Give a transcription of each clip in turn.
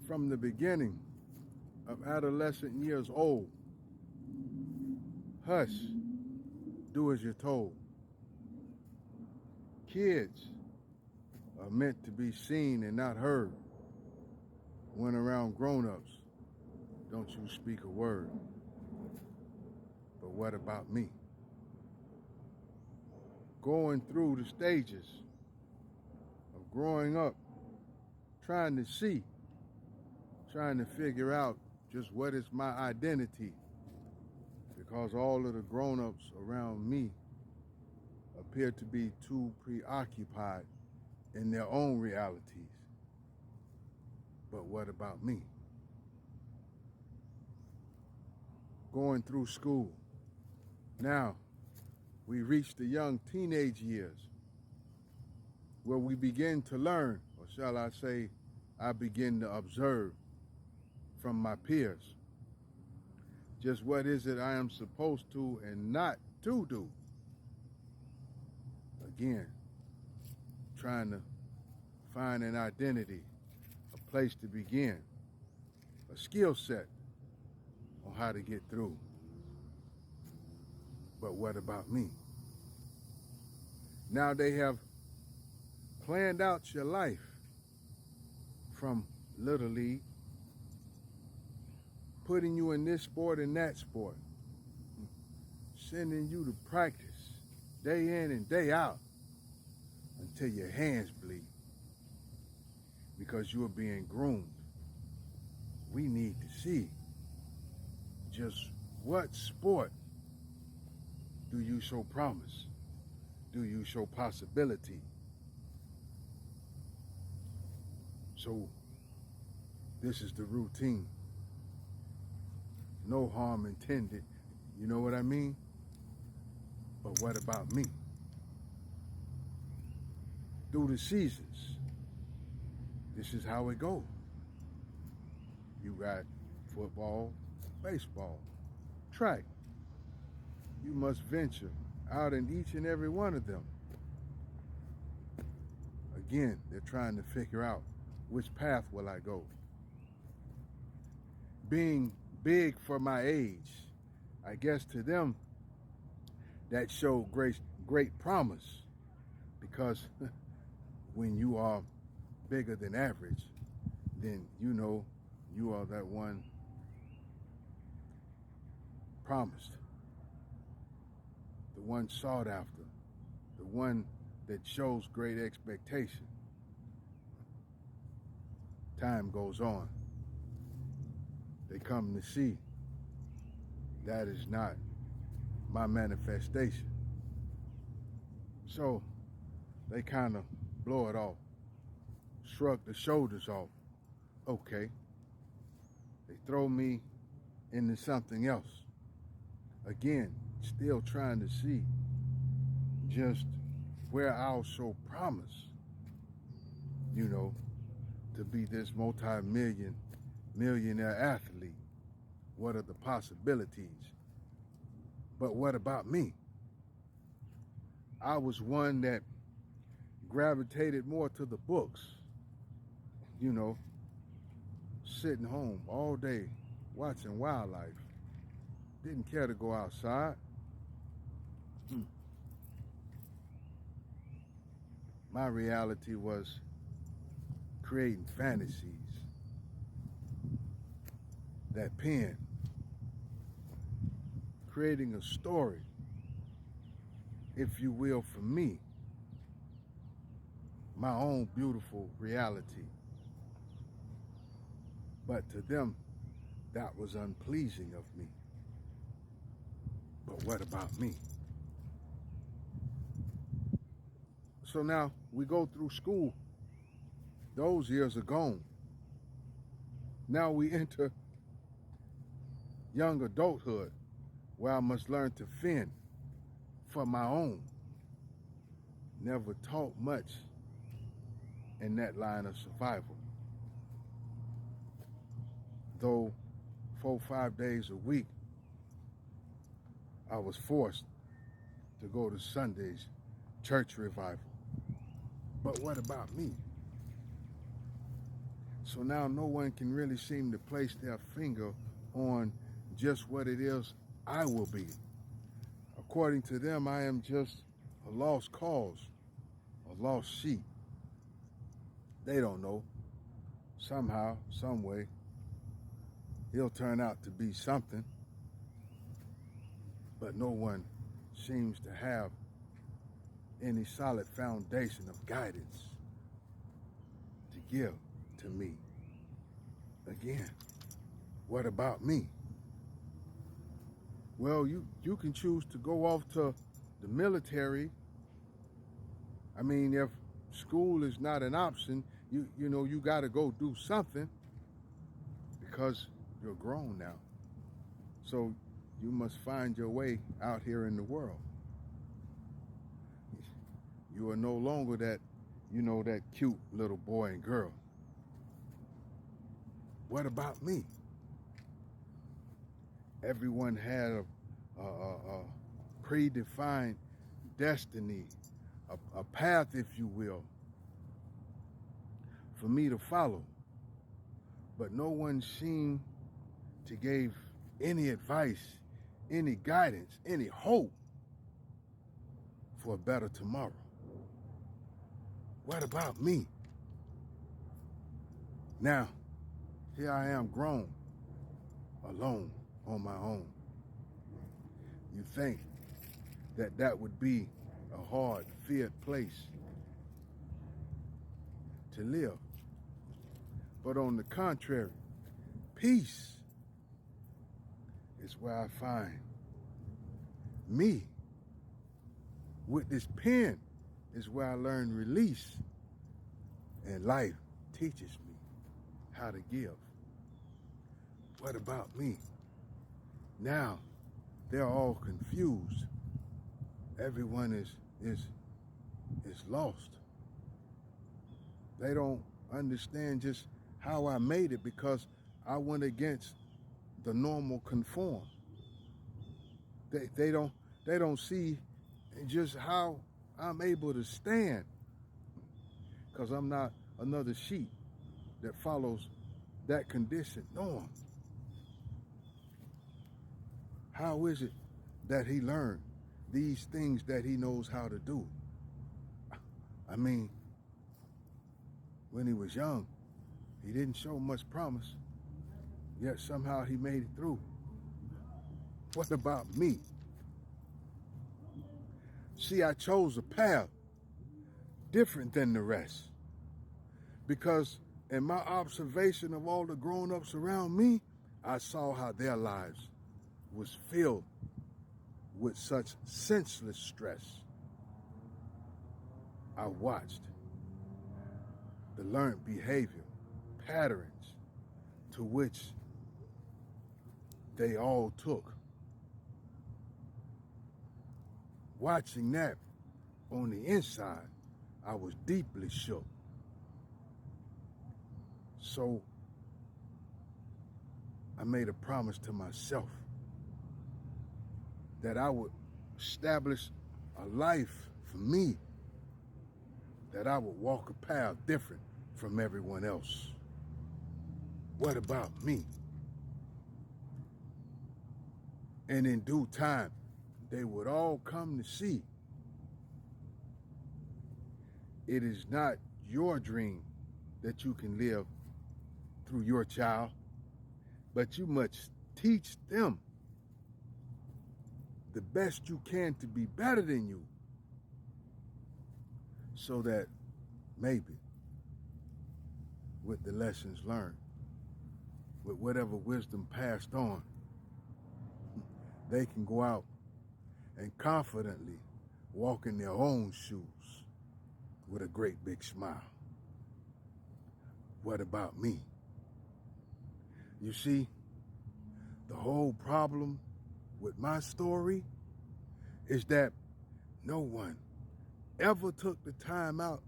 from the beginning of adolescent years old. Hush, do as you're told. Kids are meant to be seen and not heard. When around grown-ups, don't you speak a word. But what about me? Going through the stages of growing up, trying to see, trying to figure out just what is my identity, because all of the grown-ups around me appear to be too preoccupied in their own realities. But what about me? Going through school. Now, we reach the young teenage years where we begin to learn, or shall I say, I begin to observe from my peers just what is it I am supposed to and not to do. Again, trying to find an identity, a place to begin, a skill set on how to get through. But what about me? Now they have planned out your life from Little League, putting you in this sport and that sport, sending you to practice day in and day out until your hands bleed because you are being groomed. We need to see just what sport do you show promise? Do you show possibility? So this is the routine. No harm intended, you know what I mean? But what about me? Through the seasons, this is how it goes. You got football, baseball, track. You must venture out in each and every one of them. Again, they're trying to figure out which path will I go. Being big for my age, I guess to them that showed great promise, because when you are bigger than average, then you know you are that one promised, the one sought after, the one that shows great expectation. Time goes on. They come to see that is not my manifestation. So they kind of blow it off, shrug the shoulders off. Okay. They throw me into something else. Again, still trying to see just where I'll show promise, you know, to be this multi-millionaire athlete. What are the possibilities? But what about me? I was one that gravitated more to the books, you know, sitting home all day watching wildlife. Didn't care to go outside. My reality was creating fantasies. That pen, creating a story, if you will, for me, my own beautiful reality. But to them, that was unpleasing of me. But what about me? So now we go through school. Those years are gone. Now we enter young adulthood, where I must learn to fend for my own. Never taught much in that line of survival. Though 4 or 5 days a week, I was forced to go to Sunday's church revival. But what about me? So now no one can really seem to place their finger on just what it is I will be. According to them, I am just a lost cause, a lost sheep. They don't know. Somehow, some way, he'll turn out to be something, but no one seems to have any solid foundation of guidance to give to me. Again, what about me? Well, you can choose to go off to the military. I mean, if school is not an option, you got to go do something because you're grown now. So you must find your way out here in the world. You are no longer that cute little boy and girl. What about me? Everyone had a predefined destiny, a path, if you will, for me to follow. But no one seemed to give any advice, any guidance, any hope for a better tomorrow. What about me? Now, here I am grown, alone, on my own. You think that would be a hard, feared place to live. But on the contrary, peace is where I find me. With this pen is where I learn release, and life teaches me how to give. What about me? Now, they're all confused. Everyone is lost. They don't understand just how I made it because I went against the normal conform. They don't see just how I'm able to stand because I'm not another sheep that follows that conditioned norm. How is it that he learned these things that he knows how to do? I mean, when he was young, he didn't show much promise, yet somehow he made it through. What about me? See, I chose a path different than the rest because in my observation of all the grown-ups around me, I saw how their lives was filled with such senseless stress. I watched the learned behavior, patterns to which they all took. Watching that on the inside, I was deeply shook. So I made a promise to myself that I would establish a life for me, that I would walk a path different from everyone else. What about me? And in due time, they would all come to see it is not your dream that you can live through your child, but you must teach them the best you can to be better than you, so that maybe with the lessons learned, with whatever wisdom passed on, they can go out and confidently walk in their own shoes with a great big smile. What about me? You see, the whole problem with my story is that no one ever took the time out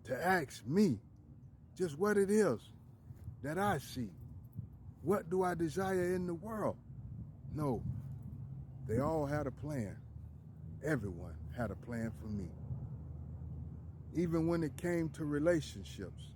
to ask me just what it is that I see. What do I desire in the world? No, they all had a plan. Everyone had a plan for me. Even when it came to relationships,